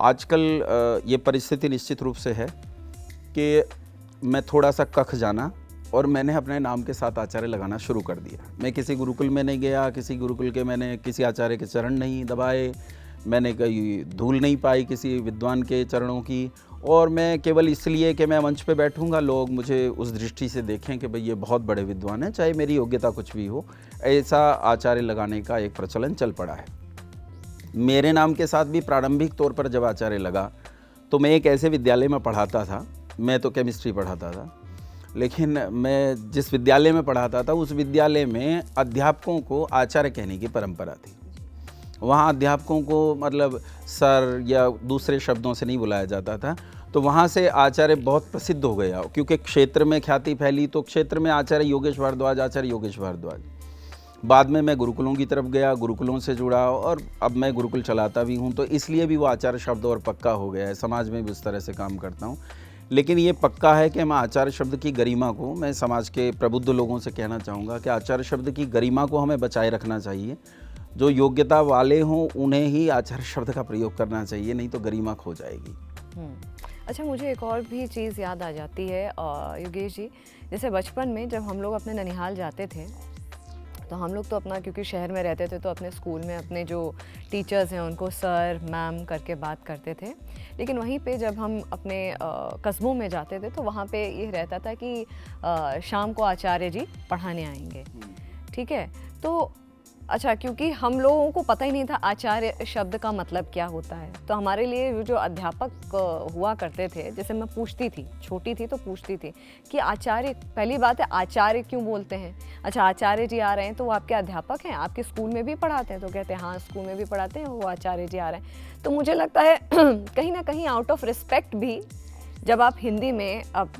आजकल ये परिस्थिति निश्चित रूप से है कि मैं थोड़ा सा कख जाना और मैंने अपने नाम के साथ आचार्य लगाना शुरू कर दिया। मैं किसी गुरुकुल में नहीं गया, किसी गुरुकुल के मैंने किसी आचार्य के चरण नहीं दबाए, मैंने कहीं धूल नहीं पाई किसी विद्वान के चरणों की। और मैं केवल इसलिए कि मैं मंच पे बैठूंगा, लोग मुझे उस दृष्टि से देखें कि भाई ये बहुत बड़े विद्वान हैं, चाहे मेरी योग्यता कुछ भी हो, ऐसा आचार्य लगाने का एक प्रचलन चल पड़ा है। मेरे नाम के साथ भी प्रारंभिक तौर पर जब आचार्य लगा तो मैं एक ऐसे विद्यालय में पढ़ाता था, मैं तो केमिस्ट्री पढ़ाता था, लेकिन मैं जिस विद्यालय में पढ़ाता था उस विद्यालय में अध्यापकों को आचार्य कहने की परंपरा थी। वहाँ अध्यापकों को मतलब सर या दूसरे शब्दों से नहीं बुलाया जाता था, तो वहाँ से आचार्य बहुत प्रसिद्ध हो गया क्योंकि क्षेत्र में ख्याति फैली, तो क्षेत्र में आचार्य योगेश भारद्वाज, आचार्य योगेश भारद्वाज। बाद में मैं गुरुकुलों की तरफ गया, गुरुकुलों से जुड़ा और अब मैं गुरुकुल चलाता भी हूँ, तो इसलिए भी वो आचार्य शब्द और पक्का हो गया है। समाज में भी उस तरह से काम करता हूँ, लेकिन ये पक्का है कि मैं आचार्य शब्द की गरिमा को, मैं समाज के प्रबुद्ध लोगों से कहना चाहूँगा कि आचार्य शब्द की गरिमा को हमें बचाए रखना चाहिए। जो योग्यता वाले हों उन्हें ही आचार्य शब्द का प्रयोग करना चाहिए, नहीं तो गरिमा खो जाएगी। अच्छा, मुझे एक और भी चीज़ याद आ जाती है योगेश जी, जैसे बचपन में जब हम लोग अपने ननिहाल जाते थे तो हम लोग तो अपना, क्योंकि शहर में रहते थे, तो अपने स्कूल में अपने जो टीचर्स हैं उनको सर मैम करके बात करते थे। लेकिन वहीं पे जब हम अपने कस्बों में जाते थे तो वहाँ पे ये रहता था कि शाम को आचार्य जी पढ़ाने आएंगे, ठीक है। तो अच्छा, क्योंकि हम लोगों को पता ही नहीं था आचार्य शब्द का मतलब क्या होता है, तो हमारे लिए जो अध्यापक हुआ करते थे, जैसे मैं पूछती थी, छोटी थी तो पूछती थी कि आचार्य, पहली बात है आचार्य क्यों बोलते हैं। अच्छा, आचार्य जी आ रहे हैं तो वो आपके अध्यापक हैं, आपके स्कूल में भी पढ़ाते हैं? तो कहते हैं हाँ स्कूल में भी पढ़ाते हैं, वो आचार्य जी आ रहे हैं। तो मुझे लगता है कहीं ना कहीं आउट ऑफ रिस्पेक्ट भी, जब आप हिंदी में अब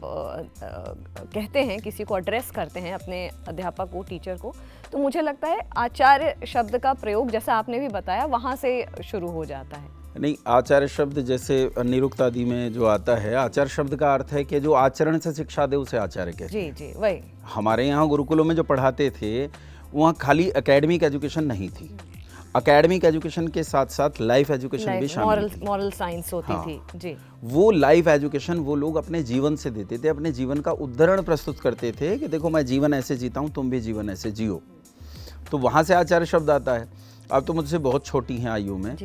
कहते हैं, किसी को एड्रेस करते हैं, अपने अध्यापक को, टीचर को, तो मुझे लगता है आचार्य शब्द का प्रयोग, जैसा आपने भी बताया, वहाँ से शुरू हो जाता है। नहीं, आचार्य शब्द जैसे निरुक्त आदि में जो आता है, आचार्य शब्द का अर्थ है कि जो आचरण से शिक्षा दे उसे आचार्य कहते हैं। जी जी, वही। हमारे यहाँ गुरुकुलों में जो पढ़ाते थे वहाँ खाली एकेडमिक एजुकेशन नहीं थी, एकेडमिक एजुकेशन के साथ साथ लाइफ एजुकेशन भी शामिल थी, मॉरल साइंस होती थी जी। वो लाइफ एजुकेशन वो लोग अपने जीवन से देते थे, अपने जीवन का उदाहरण प्रस्तुत करते थे कि देखो मैं जीवन ऐसे जीता हूँ, तुम भी जीवन ऐसे जियो। तो वहाँ से आचार्य शब्द आता है। अब तो मुझसे बहुत छोटी हैं आयु में,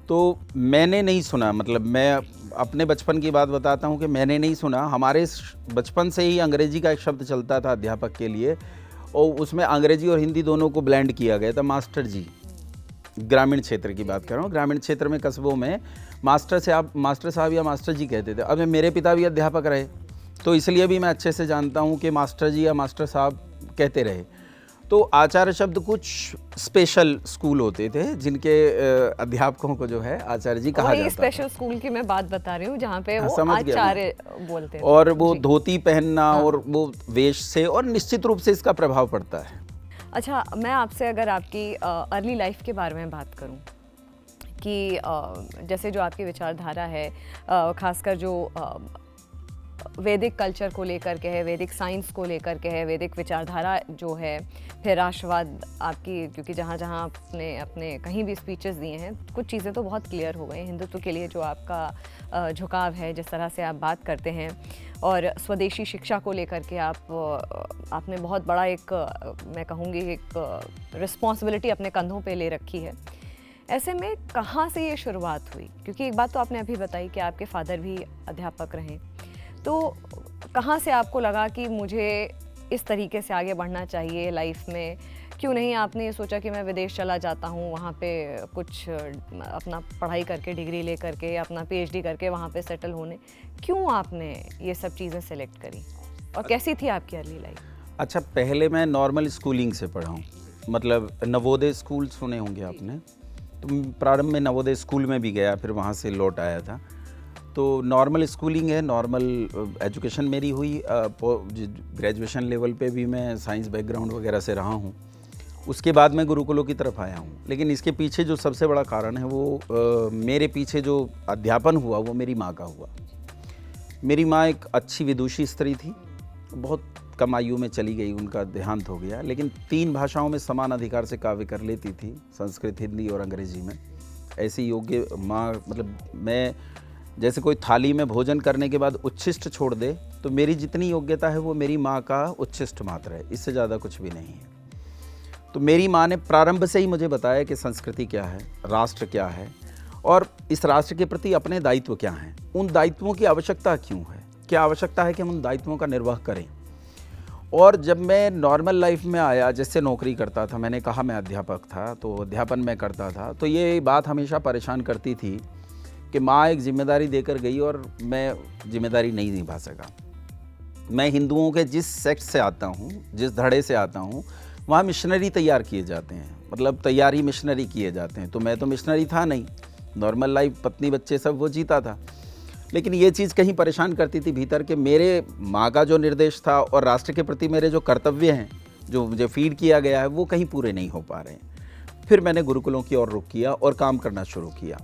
तो मैंने नहीं सुना, मतलब मैं अपने बचपन की बात बताता हूँ कि मैंने नहीं सुना। हमारे बचपन से ही अंग्रेजी का एक शब्द चलता था अध्यापक के लिए, और उसमें अंग्रेजी और हिंदी दोनों को ब्लेंड किया गया था, मास्टर जी। ग्रामीण क्षेत्र की बात कर रहा हूँ, ग्रामीण क्षेत्र में कस्बों में मास्टर से आप मास्टर साहब या मास्टर जी कहते थे। अब मेरे पिता भी अध्यापक रहे, तो इसलिए भी मैं अच्छे से जानता हूँ कि मास्टर जी या मास्टर साहब कहते रहे। तो आचार्य शब्द कुछ स्पेशल स्कूल होते थे जिनके अध्यापकों को जो है आचार्य जी कहा जाता था। स्पेशल स्कूल की मैं बात बता रही हूँ जहाँ पे वो आचार्य बोलते थे। और वो धोती पहनना और वो वेश से, और निश्चित रूप से इसका प्रभाव पड़ता है। अच्छा, मैं आपसे अगर आपकी अर्ली लाइफ के बारे में बात करूं कि जैसे जो आपकी विचारधारा है, खासकर जो वैदिक कल्चर को लेकर के है, वैदिक साइंस को लेकर के है, वैदिक विचारधारा जो है, फिर राष्ट्रवाद आपकी, क्योंकि जहाँ जहाँ आपने अपने कहीं भी स्पीचेस दिए हैं, कुछ चीज़ें तो बहुत क्लियर हो गई। हिंदुत्व के लिए जो आपका झुकाव है, जिस तरह से आप बात करते हैं, और स्वदेशी शिक्षा को लेकर के आपने बहुत बड़ा एक, मैं कहूँगी एक रिस्पॉन्सिबिलिटी अपने कंधों पे ले रखी है। ऐसे में कहाँ से ये शुरुआत हुई? क्योंकि एक बात तो आपने अभी बताई कि आपके फादर भी अध्यापक रहे, तो कहाँ से आपको लगा कि मुझे इस तरीके से आगे बढ़ना चाहिए लाइफ में? क्यों नहीं आपने ये सोचा कि मैं विदेश चला जाता हूँ, वहाँ पे कुछ अपना पढ़ाई करके, डिग्री ले करके, अपना पीएचडी करके वहाँ पे सेटल होने? क्यों आपने ये सब चीज़ें सेलेक्ट करी, और कैसी थी आपकी अर्ली लाइफ? अच्छा, पहले मैं नॉर्मल स्कूलिंग से पढ़ा हूँ, मतलब नवोदय स्कूल सुने होंगे आपने, तो प्रारंभ में नवोदय स्कूल में भी गया, फिर वहाँ से लौट आया था। तो नॉर्मल स्कूलिंग है, नॉर्मल एजुकेशन मेरी हुई। ग्रेजुएशन लेवल पे भी मैं साइंस बैकग्राउंड वगैरह से रहा हूँ। उसके बाद मैं गुरुकुलों की तरफ आया हूँ, लेकिन इसके पीछे जो सबसे बड़ा कारण है वो मेरे पीछे जो अध्यापन हुआ वो मेरी माँ का हुआ। मेरी माँ एक अच्छी विदुषी स्त्री थी, बहुत कम आयु में चली गई, उनका देहांत हो गया, लेकिन 3 भाषाओं में समान अधिकार से काव्य कर लेती थी, संस्कृत, हिंदी और अंग्रेजी में। ऐसी योग्य माँ, मतलब मैं जैसे कोई थाली में भोजन करने के बाद उच्छिष्ट छोड़ दे, तो मेरी जितनी योग्यता है वो मेरी माँ का उच्छिष्ट मात्र है, इससे ज़्यादा कुछ भी नहीं है। तो मेरी माँ ने प्रारंभ से ही मुझे बताया कि संस्कृति क्या है, राष्ट्र क्या है और इस राष्ट्र के प्रति अपने दायित्व क्या हैं, उन दायित्वों की आवश्यकता क्यों है, क्या आवश्यकता है कि हम उन दायित्वों का निर्वाह करें। और जब मैं नॉर्मल लाइफ में आया, जैसे नौकरी करता था, मैंने कहा मैं अध्यापक था, तो अध्यापन मैं करता था, तो ये बात हमेशा परेशान करती थी कि माँ एक जिम्मेदारी देकर गई और मैं जिम्मेदारी नहीं निभा सका। मैं हिंदुओं के जिस सेक्ट से आता हूँ, जिस धड़े से आता हूँ, वहाँ मिशनरी तैयार किए जाते हैं, मतलब तैयारी मिशनरी किए जाते हैं। तो मैं तो मिशनरी था नहीं, नॉर्मल लाइफ पत्नी बच्चे सब वो जीता था, लेकिन ये चीज़ कहीं परेशान करती थी भीतर कि मेरे माँ का जो निर्देश था और राष्ट्र के प्रति मेरे जो कर्तव्य हैं, जो मुझे फीड किया गया है, वो कहीं पूरे नहीं हो पा रहे हैं। फिर मैंने गुरुकुलों की ओर रुख किया और काम करना शुरू किया।